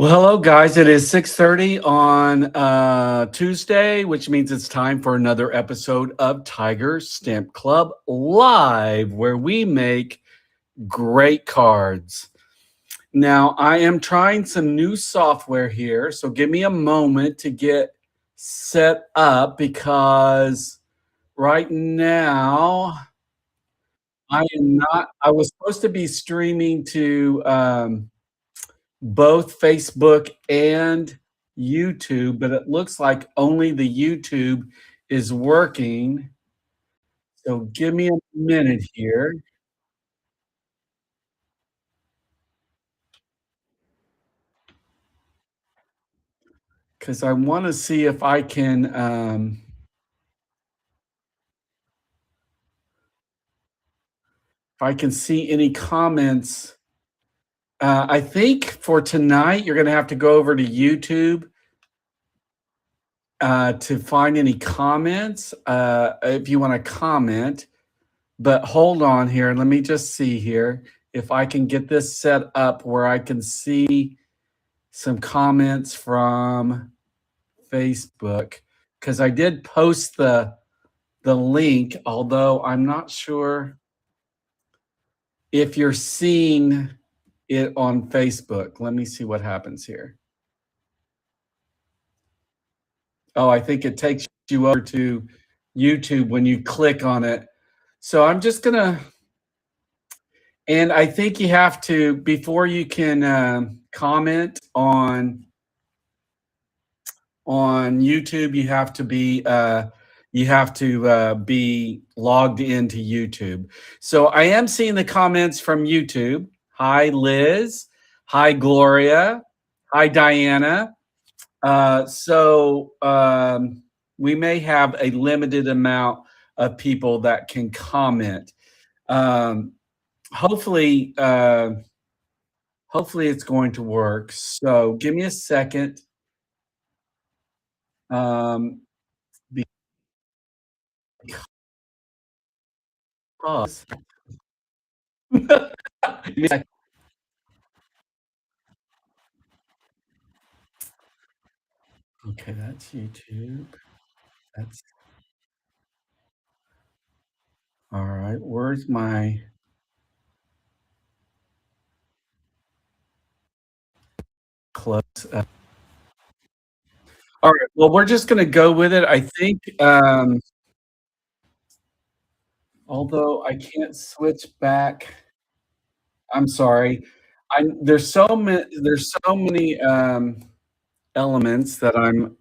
Well, hello, guys. It is 6:30 on Tuesday, which means it's time for another episode of Tiger Stamp Club Live, where we make great cards. Now, I am trying some new software here, so give me a moment to get set up because right now I was supposed to be streaming to both Facebook and YouTube, but it looks like only the YouTube is working. So give me a minute here because I want to see if I can see any comments. I think for tonight you're going to have to go over to YouTube to find any comments if you want to comment. But hold on here, let me just see here if I can get this set up where I can see some comments from Facebook because I did post the link, although I'm not sure if you're seeing it on Facebook. Let me see what happens here. Oh, I think it takes you over to YouTube when you click on it. So I'm just gonna, and I think you have to before you can comment on YouTube, you have to be logged into YouTube. So I am seeing the comments from YouTube. Hi, Liz. Hi, Gloria. Hi, Diana. We may have a limited amount of people that can comment. Um, hopefully, hopefully it's going to work. So give me a second. Um, because yeah, okay, that's YouTube. That's all right. Where's my close up? All right. Well, we're just gonna go with it. I think, although I can't switch back. I'm sorry. There's so many elements that I'm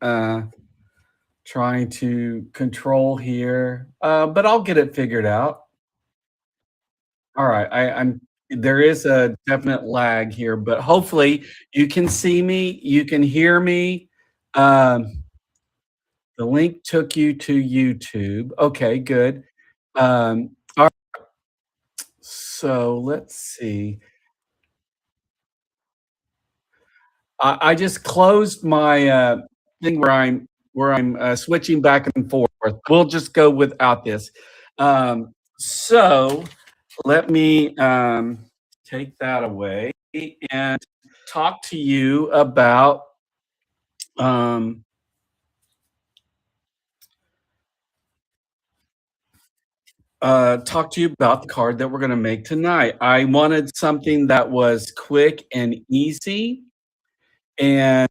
trying to control here, but I'll get it figured out. All right, I'm there is a definite lag here, but hopefully you can see me, you can hear me. The link took you to YouTube. Okay, good. All right, so let's see. I just closed my thing where I'm switching back and forth. We'll just go without this. So let me take that away and talk to you about um, the card that we're going to make tonight. I wanted something that was quick and easy, and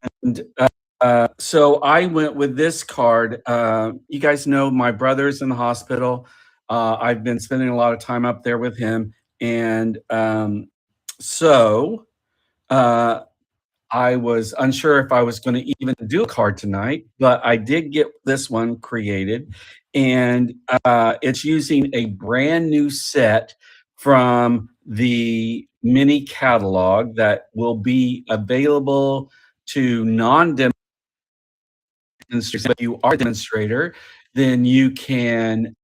so I went with this card. You guys know my brother's in the hospital. I've been spending a lot of time up there with him, and so uh, I was unsure if I was going to even do a card tonight, but I did get this one created, and it's using a brand new set from the mini catalog that will be available to non-demonstrators. If you are a demonstrator, then you can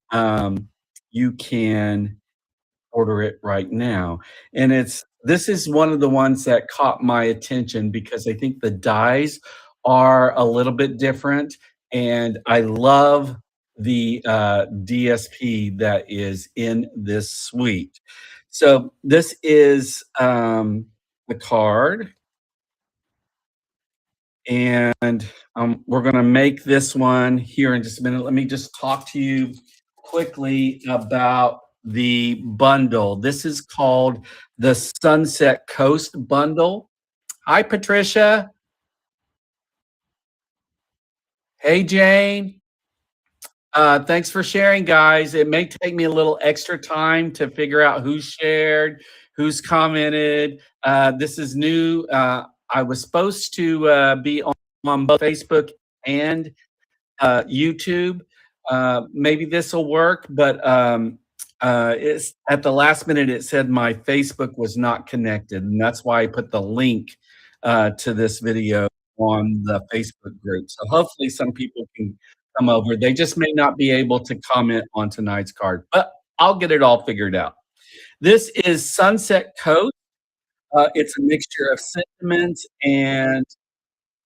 order it right now. And this is one of the ones that caught my attention because I think the dies are a little bit different, and I love the DSP that is in this suite. So this is the card. And we're going to make this one here in just a minute. Let me just talk to you quickly about the bundle. This is called the Sunset Coast Bundle. Hi, Patricia. Hey, Jane. Thanks for sharing, guys. It may take me a little extra time to figure out who shared, who's commented. This is new. I was supposed to be on both Facebook and YouTube. Maybe this will work, but it's at the last minute. It said my Facebook was not connected, and that's why I put the link to this video on the Facebook group. So hopefully, some people can come over. They just may not be able to comment on tonight's card, but I'll get it all figured out. This is Sunset Coast. It's a mixture of sentiments and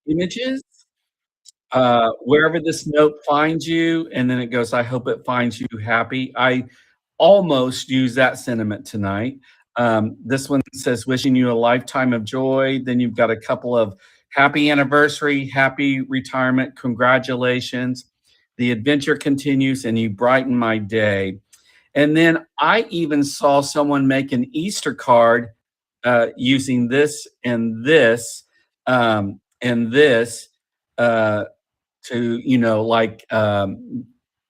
images. Wherever this note finds you, and then it goes, I hope it finds you happy. I almost use that sentiment tonight. This one says, wishing you a lifetime of joy. Then you've got a couple of happy anniversary, happy retirement, congratulations. The adventure continues, and you brighten my day. And then I even saw someone make an Easter card using this and this and this. To like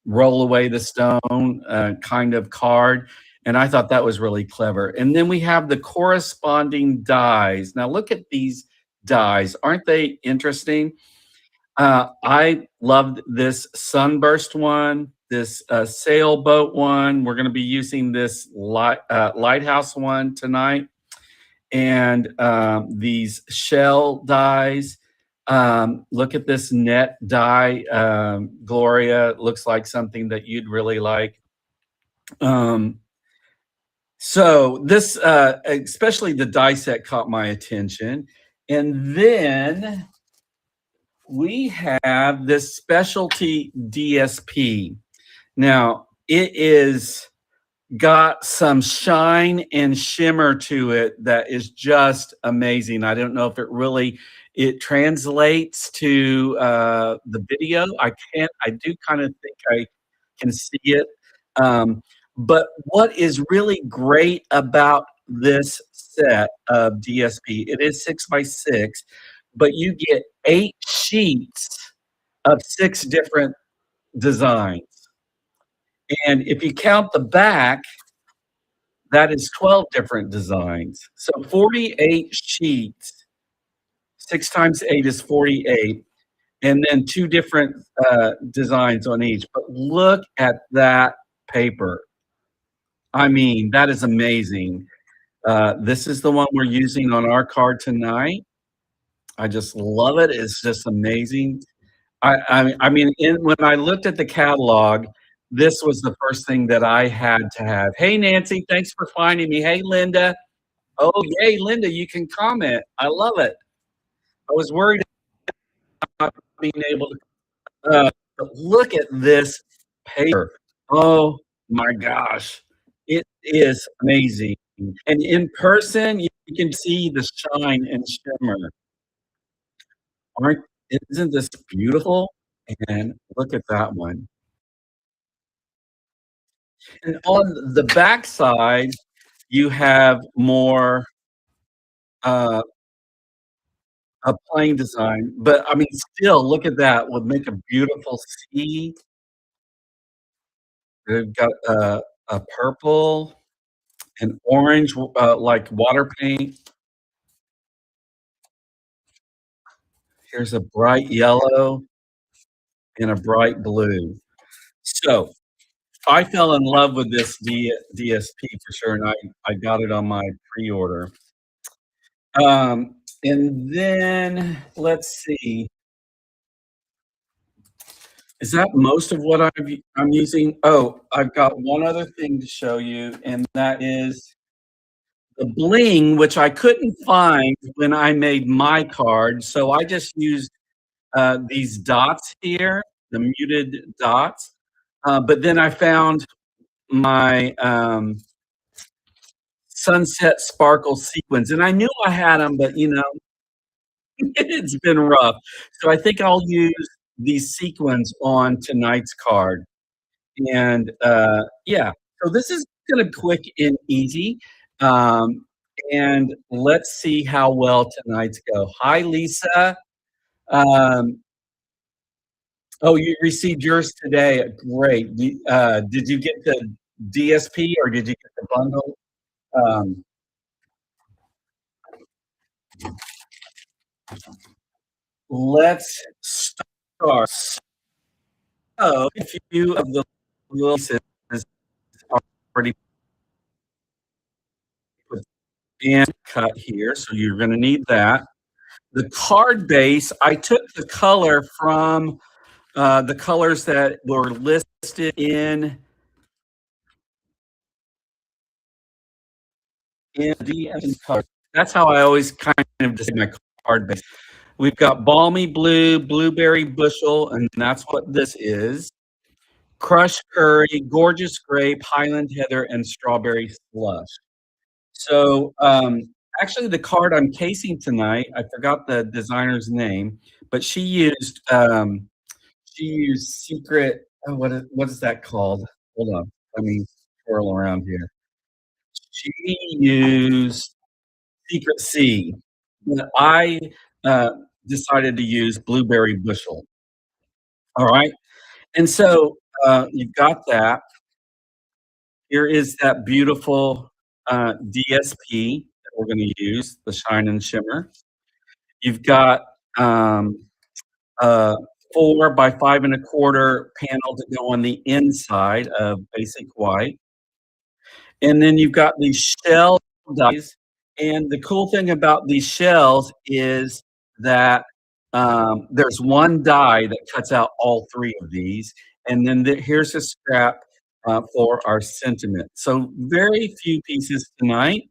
roll away the stone kind of card, and I thought that was really clever. And then we have the corresponding dies. Now look at these dies, aren't they interesting? I loved this sunburst one, this sailboat one. We're going to be using this lighthouse one tonight, and these shell dies. Look at this net die, Gloria. Looks like something that you'd really like. So this, especially the die set, caught my attention. And then we have this specialty DSP. Now, it is got some shine and shimmer to it that is just amazing. I don't know if it translates to the video. I do kind of think I can see it. But what is really great about this set of DSP, it is 6x6, but you get 8 sheets of 6 different designs. And if you count the back, that is 12 different designs. So 48 sheets. 6 times 8 is 48. And then 2 different designs on each. But look at that paper. I mean, that is amazing. This is the one we're using on our card tonight. I just love it. It's just amazing. I mean, when I looked at the catalog, this was the first thing that I had to have. Hey, Nancy, thanks for finding me. Hey, Linda. Oh, yay, Linda, you can comment. I love it. I was worried about being able to. But look at this paper. Oh, my gosh. It is amazing. And in person, you can see the shine and shimmer. Isn't this beautiful? And look at that one. And on the back side, you have more a plain design, but I mean, still, look at that. Would make a beautiful sea. They've got a purple and orange, like water paint. Here's a bright yellow and a bright blue. So I fell in love with this DSP for sure, and I got it on my pre-order. And then let's see. Is that most of what I'm using? Oh, I've got one other thing to show you, and that is the bling, which I couldn't find when I made my card. So I just used these dots here, the muted dots. But then I found my sunset sparkle sequins, and I knew I had them, but It's been rough. So I think I'll use these sequins on tonight's card. And, yeah, so this is gonna be quick and easy, um, and let's see how well tonight's go. Hi, Lisa. Um, oh, you received yours today. Great. Did you get the DSP or did you get the bundle? Um, let's start. So, a few of the little pieces are already put and cut here, so you're gonna need that. The card base, I took the color from the colors that were listed in the colors. That's how I always kind of decide my card base. We've got balmy blue, blueberry bushel, and that's what this is. Crushed curry, gorgeous grape, Highland heather, and strawberry slush. So, actually, the card I'm casing tonight, I forgot the designer's name, but she used secret. Oh, what is that called? Hold on, let me twirl around here. She used Secret C, but I uh, decided to use Blueberry Bushel. All right, and so you've got that. Here is that beautiful DSP that we're going to use, the Shine and Shimmer. You've got um, a 4 by 5 1/4 panel to go on the inside of basic white. And then you've got these shell dies, and the cool thing about these shells is that, there's one die that cuts out all 3 of these, and then here's a scrap, for our sentiment. So very few pieces tonight.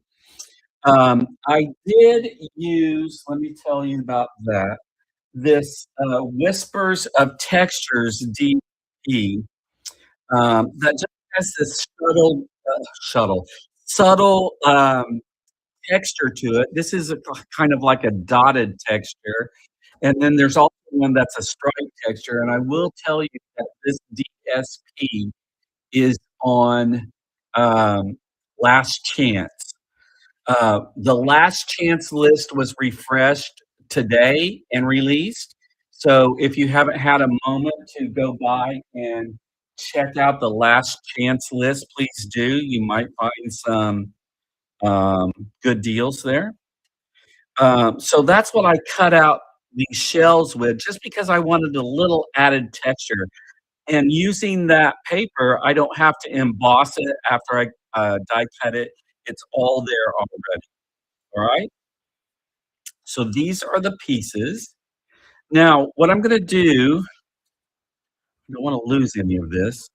I did use let me tell you about that, this, Whispers of Textures DP, that just has this subtle, texture to it. This is a kind of like a dotted texture, and then there's also one that's a striped texture, and I will tell you that this DSP is on, um, last chance. The last chance list was refreshed today and released. So if you haven't had a moment to go by and check out the last chance list, please do. You might find some um, good deals there. So that's what I cut out these shells with, just because I wanted a little added texture. And using that paper, I don't have to emboss it after I die cut it. It's all there already. All right. So these are the pieces. Now, what I'm going to do, I don't want to lose any of this.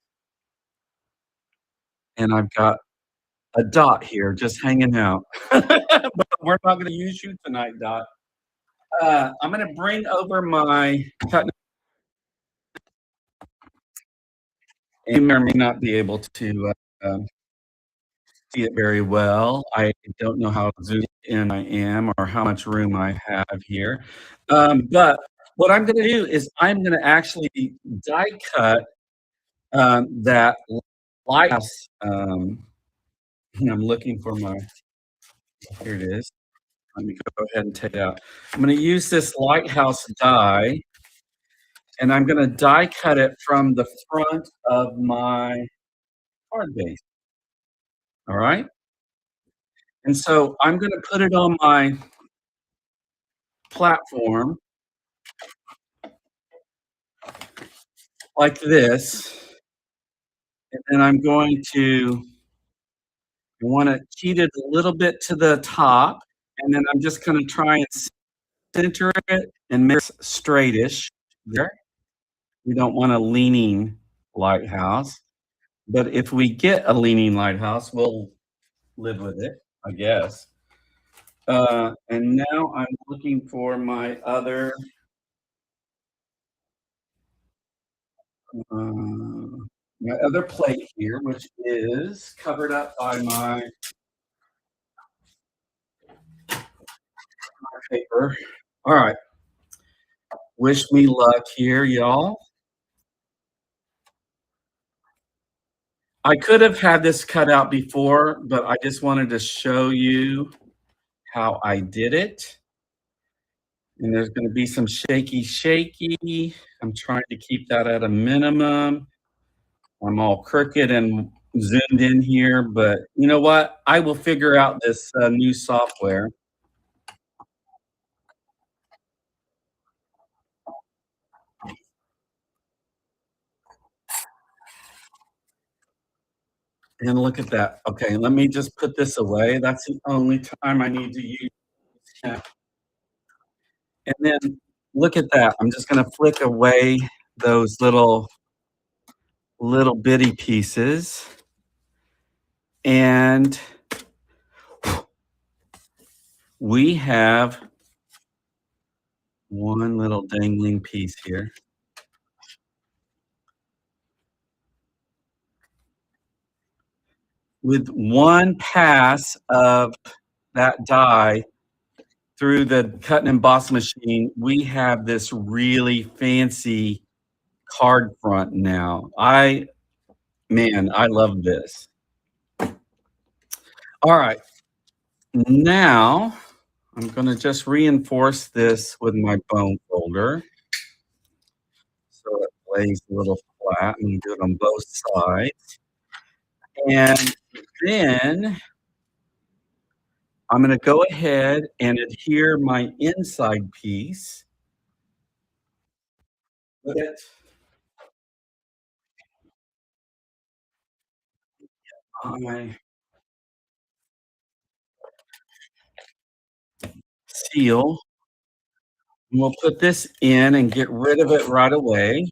And I've got a Dot here just hanging out. But we're not going to use you tonight, Dot. I'm going to bring over my cut. You may or may not be able to see it very well. I don't know how zoomed in I am or how much room I have here. But what I'm going to do is I'm going to actually die cut that lighthouse. I'm looking for my, here it is. Let me go ahead and take it out. I'm going to use this lighthouse die, and I'm going to die cut it from the front of my card base. All right. And so I'm going to put it on my platform like this. And then I'm going to want to cheat it a little bit to the top. And then I'm just going to try and center it and make it straightish there. We don't want a leaning lighthouse. But if we get a leaning lighthouse, we'll live with it, I guess. And now I'm looking for uh, my other plate here, which is covered up by my paper. All right. Wish me luck here, y'all. I could have had this cut out before, but I just wanted to show you how I did it. And there's gonna be some shaky, shaky. I'm trying to keep that at a minimum. I'm all crooked and zoomed in here, but you know what? I will figure out this new software. And look at that. Okay, let me just put this away. That's the only time I need to use it. And then look at that. I'm just gonna flick away those little bitty pieces. And we have one little dangling piece here. With one pass of that die through the cut and emboss machine, we have this really fancy card front now. Man, I love this. All right, now I'm gonna just reinforce this with my bone folder so it lays a little flat and do it on both sides. And then I'm gonna go ahead and adhere my inside piece with it. I seal. And we'll put this in and get rid of it right away.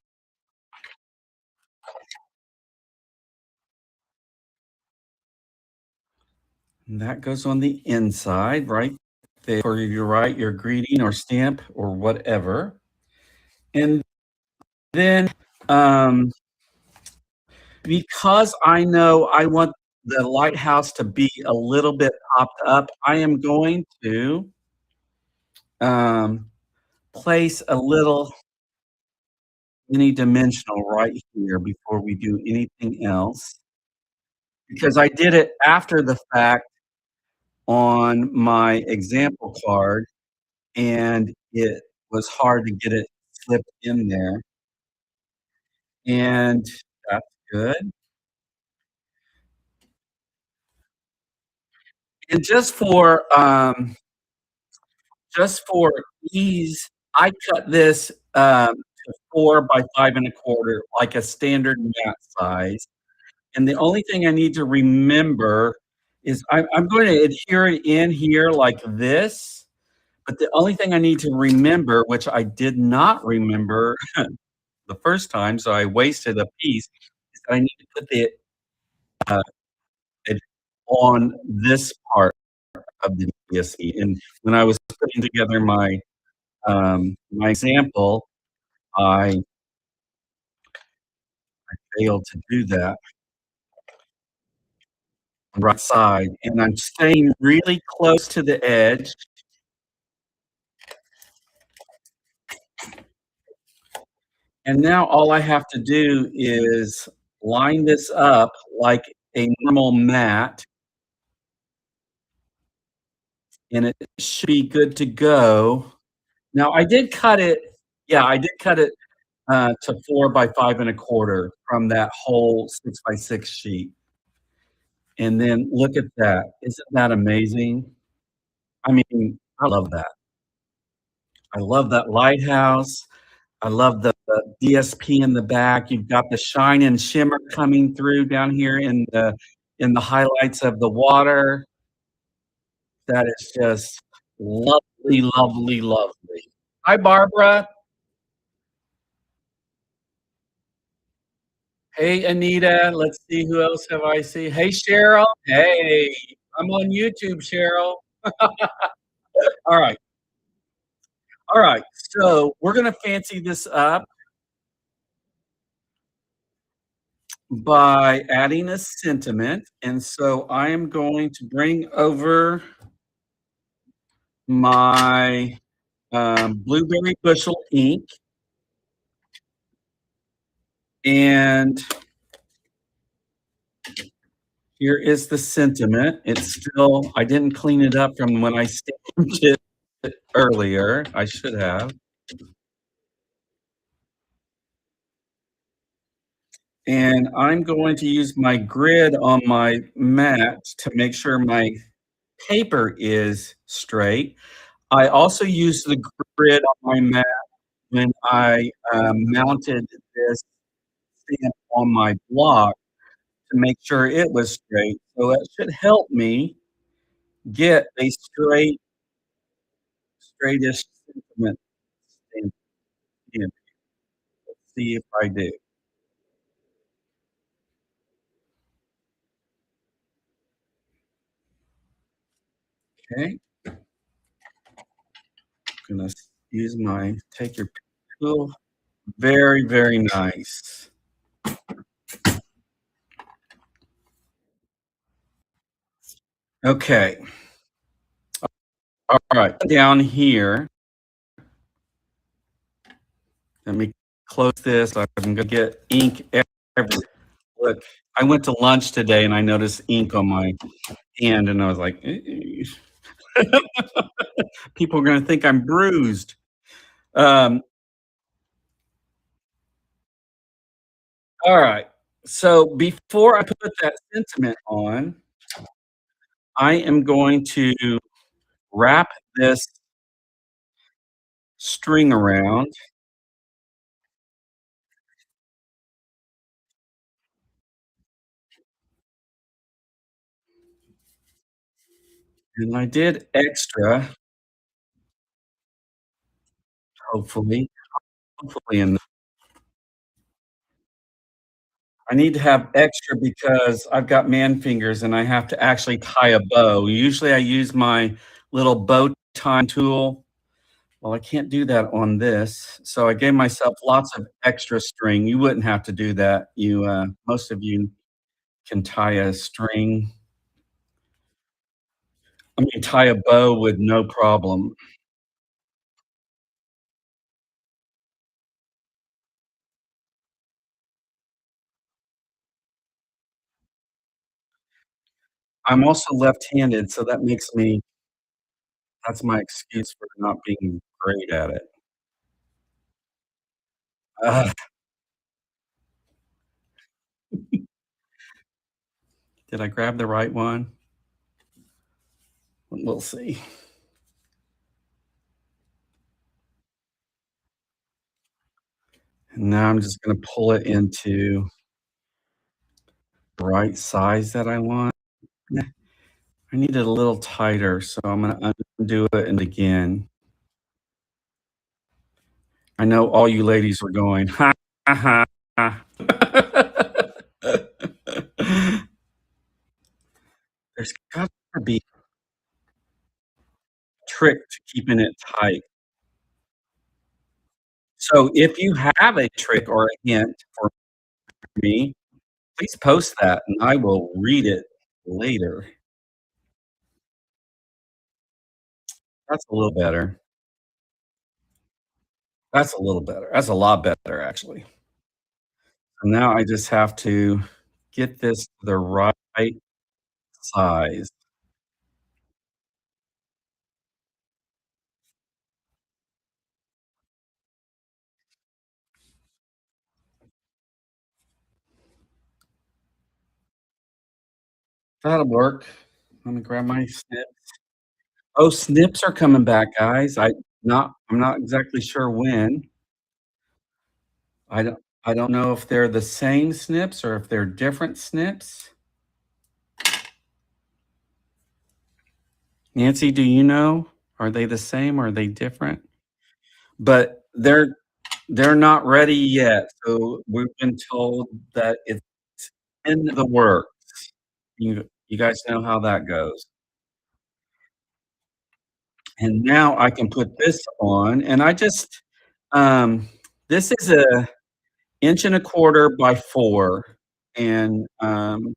And that goes on the inside right there where you write your greeting or stamp or whatever. And then because I know I want the lighthouse to be a little bit popped up, I am going to um, place a little mini dimensional right here before we do anything else. Because I did it after the fact on my example card, and it was hard to get it slipped in there, and that's good. And just for ease, I cut this, to 4 by 5 and a quarter, like a standard mat size, and the only thing I need to remember is I'm going to adhere it in here like this, but the only thing I need to remember, which I did not remember the first time, so I wasted a piece, is that I need to put uh, it on this part of the DSC. And when I was putting together my example, I failed to do that right side, and I'm staying really close to the edge. And now all I have to do is line this up like a normal mat, and it should be good to go. Now I did cut it, yeah, I did cut it to 4 by 5 and a quarter from that whole 6 by 6 sheet. And then look at that. Isn't that amazing? I mean, I love that. I love that lighthouse. I love the DSP in the back. You've got the shine and shimmer coming through down here in the highlights of the water. That is just lovely, lovely, lovely. Hi, Barbara. Hey, Anita. Let's see who else have I seen. Hey, Cheryl. Hey, I'm on YouTube, Cheryl. All right. All right. So we're gonna fancy this up by adding a sentiment. And so I am going to bring over my blueberry bushel ink, and here is the sentiment. It's still I didn't clean it up from when I stamped it earlier. I should have. And I'm going to use my grid on my mat to make sure my paper is straight. I also use the grid on my mat when I mounted this stamp on my block to make sure it was straight. So that should help me get a straightish sentiment stamp in. Let's see if I do. Okay, gonna use my take your tool. Very, very nice. Okay, all right. Down here, let me close this. I'm gonna get ink everywhere. Look, I went to lunch today and I noticed ink on my hand, and I was like, "Eh." People are gonna think I'm bruised. Um, all right. So before I put that sentiment on, I am going to wrap this string around, and I did extra, hopefully, hopefully in I need to have extra because I've got man fingers and I have to actually tie a bow. Usually I use my little bow tying tool. Well, I can't do that on this. So I gave myself lots of extra string. You wouldn't have to do that. Most of you can tie a string. I mean, tie a bow with no problem. I'm also left-handed, so that's my excuse for not being great at it. Ugh, did I grab the right one? We'll see. And now I'm just gonna pull it into the right size that I want. Nah, I need it a little tighter, so I'm gonna undo it and again. I know all you ladies were going, "Ha, ha, ha." There's gotta be a trick to keeping it tight. So if you have a trick or a hint for me, please post that and I will read it later. That's a little better. That's a little better. That's a lot better, actually. So now I just have to get this to the right size. That'll work. Let me grab my snip. Oh, snips are coming back, guys. I'm not exactly sure when. I don't know if they're the same snips or if they're different snips. Nancy, do you know? Are they the same or are they different? But they're not ready yet. So we've been told that it's in the works. You guys know how that goes. And now I can put this on, and this is a inch and a quarter by 4, and, I'm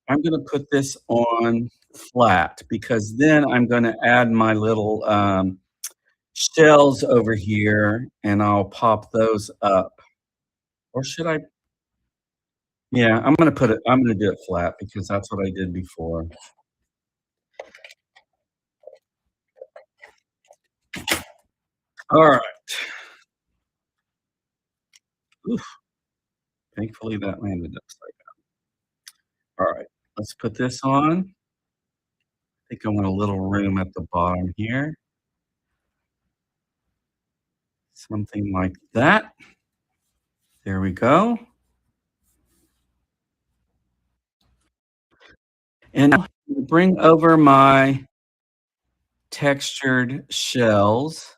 gonna put this on flat because then I'm gonna add my little, shells over here, and I'll pop those up. Or should I? Yeah, I'm gonna do it flat because that's what I did before. All right. Oof, thankfully that landed upside down. All right, let's put this on. I think I want a little room at the bottom here. Something like that. There we go. And now bring over my textured shells,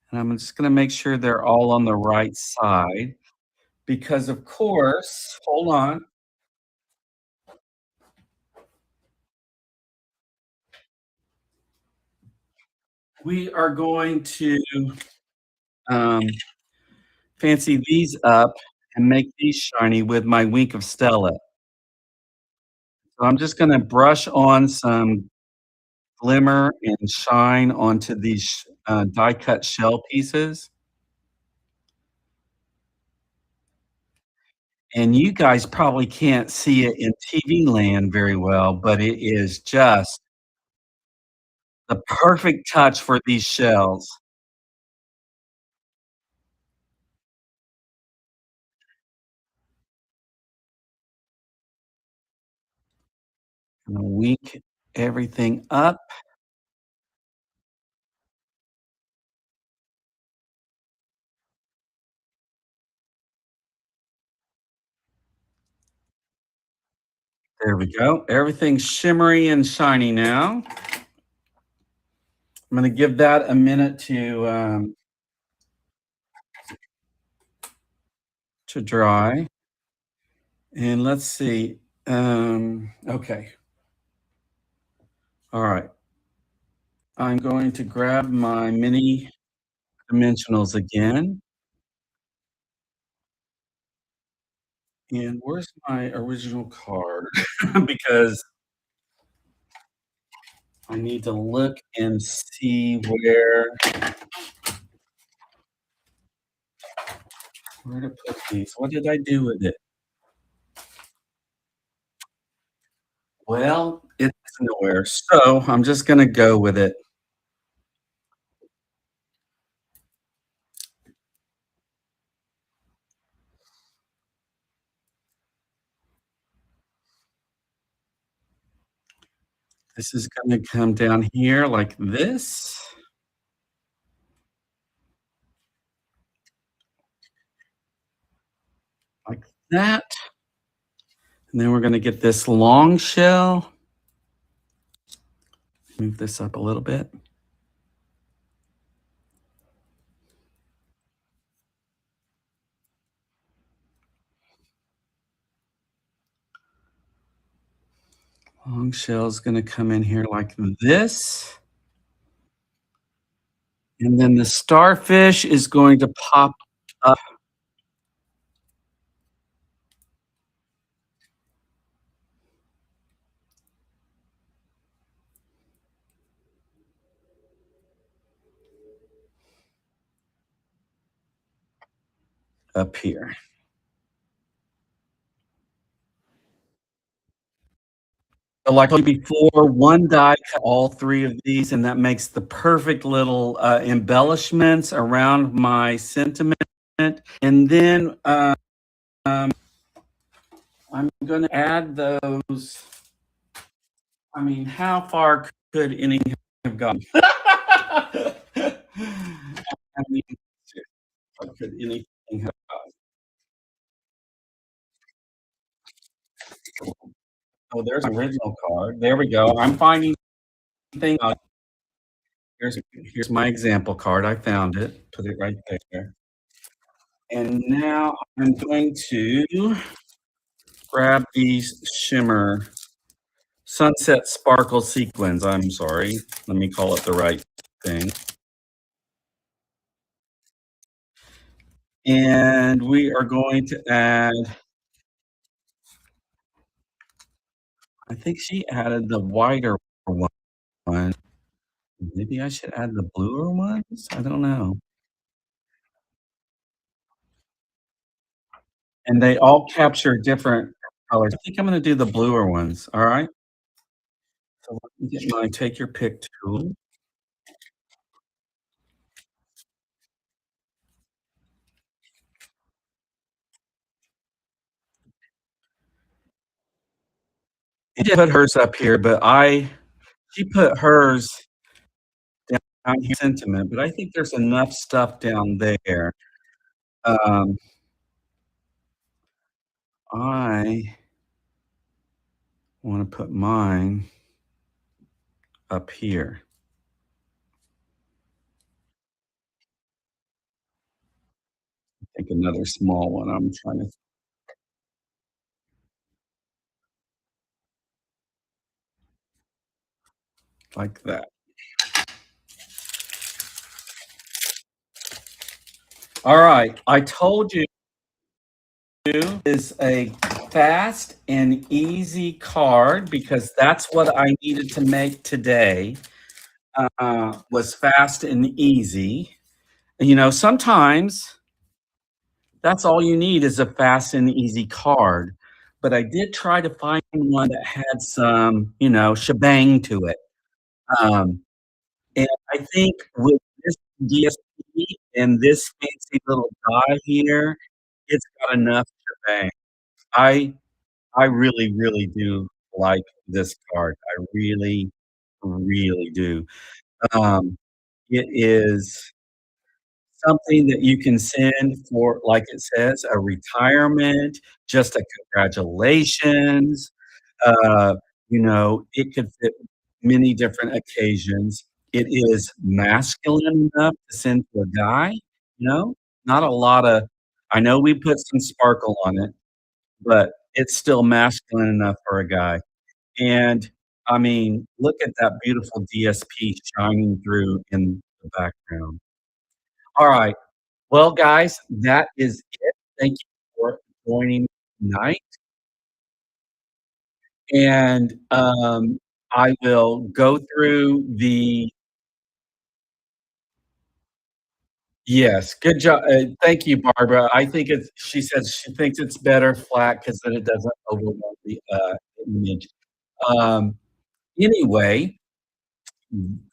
and I'm just gonna make sure they're all on the right side because of course hold on, we are going to, um, fancy these up and make these shiny with my Wink of Stella. So I'm just gonna brush on some glimmer and shine onto these, die cut shell pieces, and you guys probably can't see it in TV land very well, but it is just the perfect touch for these shells. I'm gonna wink everything up. There we go. Everything's shimmery and shiny now. I'm gonna give that a minute to dry. And let's see. Okay. All right. I'm going to grab my mini dimensionals again. And where's my original card? Because I need to look and see where to put these. What did I do with it? Well, it's nowhere. So I'm just gonna go with it. This is gonna come down here like this, like that. And then we're gonna get this long shell. Move this up a little bit. Long shell's gonna come in here like this. And then the starfish is going to pop up up here. So like I told you before, one die cut all three of these, and that makes the perfect little embellishments around my sentiment. And then I'm going to add those. I mean, how far could anything have gone? I mean, how could anything have gone? Oh, there's an original card. There we go. I'm finding thing. Here's my example card. I found it. Put it right there. And now I'm going to grab these shimmer sunset sparkle sequins. I'm sorry. Let me call it the right thing. And we are going to add, I think she added the wider one. Maybe I should add the bluer ones? I don't know. And they all capture different colors. I think I'm gonna do the bluer ones, alright? So let me get my take your pick tool. She did put hers up here, but I she put hers down here sentiment, but I think there's enough stuff down there. Um, I wanna put mine up here. I think another small one I'm trying to like that. Alright, I told you is a fast and easy card because that's what I needed to make today, was fast and easy. You know, sometimes that's all you need is a fast and easy card, but I did try to find one that had some, shebang to it. Um, and I think with this DSP and this fancy little die here, it's got enough shebang. I I really, really do like this card. I really, really do. Um, it is something that you can send for, like it says, a retirement, just a congratulations. Uh, it could fit many different occasions. It is masculine enough to send to a guy, you know? Not a lotta I know we put some sparkle on it, but it's still masculine enough for a guy. And, I mean, look at that beautiful DSP shining through in the background. Alright. Well, guys, that is it. Thank you for joining tonight, and, I will go through the Yes, good job. Thank you, Barbara. I think it's she says she thinks it's better flat because then it doesn't overwhelm the, image. Um, anyway,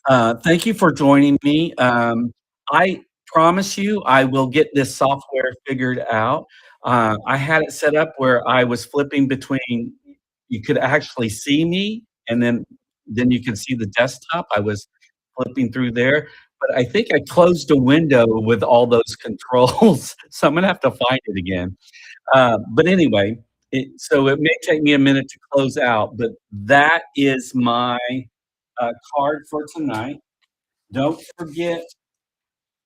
thank you for joining me. I promise you I will get this software figured out. I had it set up where I was flipping between you could actually see me, and then you can see the desktop. I was flipping through there, but I think I closed a window with all those controls, so I'm gonna have to find it again. But anyway, it may take me a minute to close out, but that is my, card for tonight. Don't forget,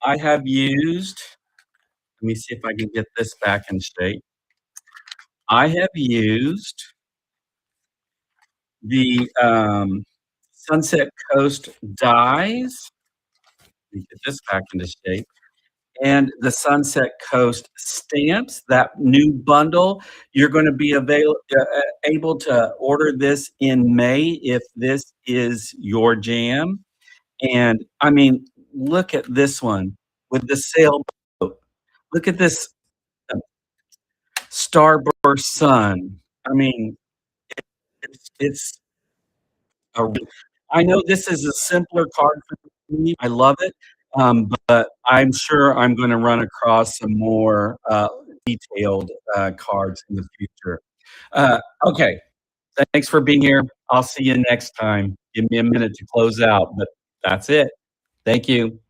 I have used let me see if I can get this back in shape. I have used the, Sunset Coast dies. Let me get this back into shape. And the Sunset Coast stamps, that new bundle. You're gonna be able to order this in May if this is your jam. And, I mean, look at this one with the sailboat. Look at this, uh, starburst sun. I mean, it's a I know this is a simpler card for me. I love it, but I'm sure I'm gonna run across some more, detailed, cards in the future. Okay, thanks for being here. I'll see you next time. Give me a minute to close out, but that's it. Thank you.